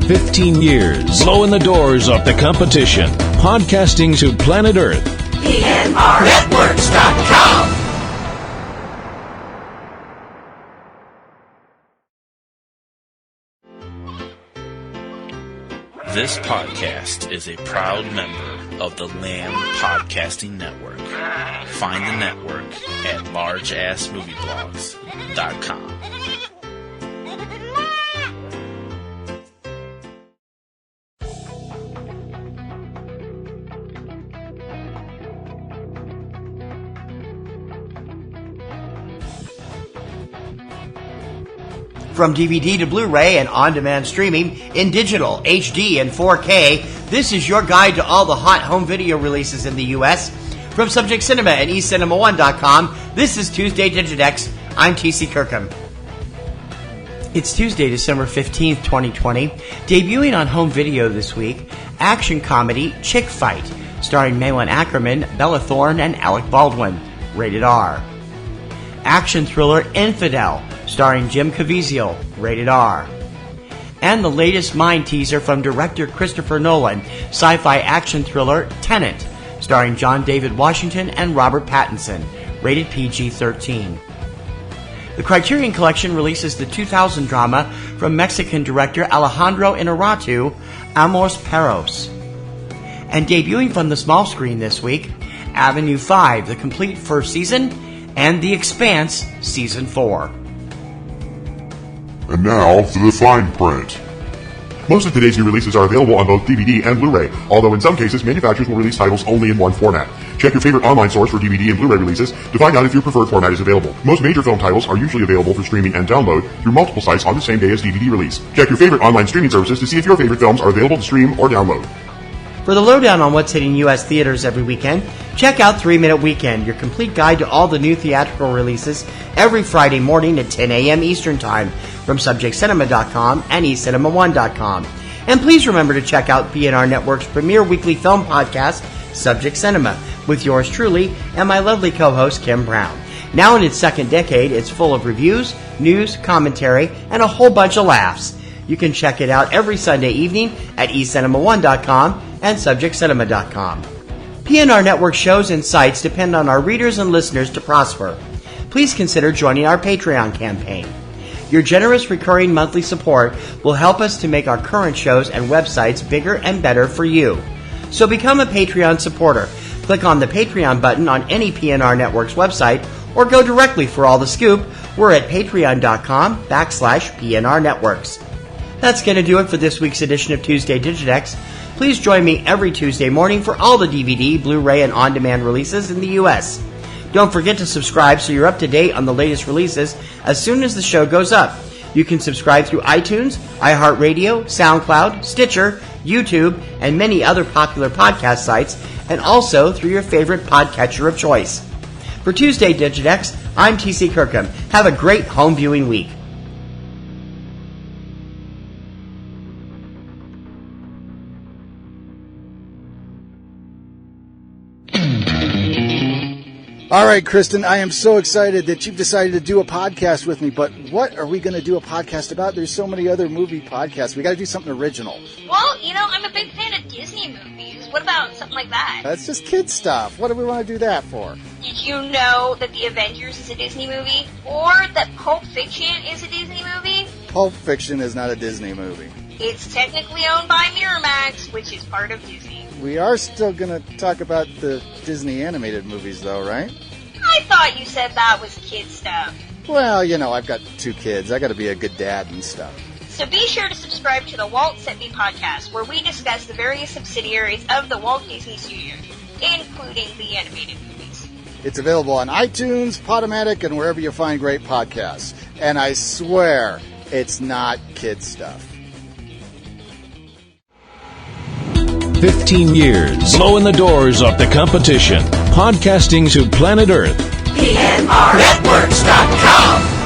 15 years, blowing the doors off the competition. Podcasting to planet Earth. PNRNetworks.com. This podcast is a proud member of the Lamb Podcasting Network. Find the network at largeassmovieblogs.com. From DVD to Blu-ray and on-demand streaming in digital, HD, and 4K, this is your guide to all the hot home video releases in the U.S. From Subject Cinema and eCinemaOne.com, this is Tuesday Digidex. I'm TC Kirkham. It's Tuesday, December 15th, 2020. Debuting on home video this week, action comedy Chick Fight, starring Malin Ackerman, Bella Thorne, and Alec Baldwin. Rated R. Action thriller Infidel, starring Jim Caviezel, rated R. And the latest Mind teaser from director Christopher Nolan, sci-fi action thriller Tenet, starring John David Washington and Robert Pattinson, rated PG-13. The Criterion Collection releases the 2000 drama from Mexican director Alejandro Inarritu, Amores Perros. And debuting from the small screen this week, Avenue 5, the complete first season, and The Expanse, Season 4. And now, to the fine print. Most of today's new releases are available on both DVD and Blu-ray, although in some cases, manufacturers will release titles only in one format. Check your favorite online source for DVD and Blu-ray releases to find out if your preferred format is available. Most major film titles are usually available for streaming and download through multiple sites on the same day as DVD release. Check your favorite online streaming services to see if your favorite films are available to stream or download. For the lowdown on what's hitting U.S. theaters every weekend, check out 3 Minute Weekend, your complete guide to all the new theatrical releases every Friday morning at 10 a.m. Eastern Time from subjectcinema.com and eCinemaOne.com. And please remember to check out PNR Networks' premier weekly film podcast, Subject Cinema, with yours truly and my lovely co-host, Kim Brown. Now in its second decade, it's full of reviews, news, commentary, and a whole bunch of laughs. You can check it out every Sunday evening at eCinemaOne.com and subjectcinema.com. PNR Network shows and sites depend on our readers and listeners to prosper. Please consider joining our Patreon campaign. Your generous recurring monthly support will help us to make our current shows and websites bigger and better for you. So become a Patreon supporter. Click on the Patreon button on any PNR Networks website or go directly for all the scoop. We're at patreon.com/PNR Networks. That's going to do it for this week's edition of Tuesday Digidex. Please join me every Tuesday morning for all the DVD, Blu-ray, and on-demand releases in the U.S. Don't forget to subscribe so you're up to date on the latest releases as soon as the show goes up. You can subscribe through iTunes, iHeartRadio, SoundCloud, Stitcher, YouTube, and many other popular podcast sites, and also through your favorite podcatcher of choice. For Tuesday Digidex, I'm TC Kirkham. Have a great home viewing week. All right, Kristen, I am so excited that you've decided to do a podcast with me, but what are we going to do a podcast about? There's so many other movie podcasts. We got to do something original. Well, I'm a big fan of Disney movies. What about something like that? That's just kid stuff. What do we want to do that for? Did you know that The Avengers is a Disney movie? Or that Pulp Fiction is a Disney movie? Pulp Fiction is not a Disney movie. It's technically owned by Miramax, which is part of Disney. We are still going to talk about the Disney animated movies, though, right? I thought you said that was kid stuff. Well, I've got 2 kids. I got to be a good dad and stuff. So be sure to subscribe to the Walt Sent Me podcast, where we discuss the various subsidiaries of the Walt Disney Studios, including the animated movies. It's available on iTunes, Podomatic, and wherever you find great podcasts. And I swear, it's not kid stuff. 15 years, blowing the doors off the competition. Podcasting to planet Earth. PNRNetworks.com.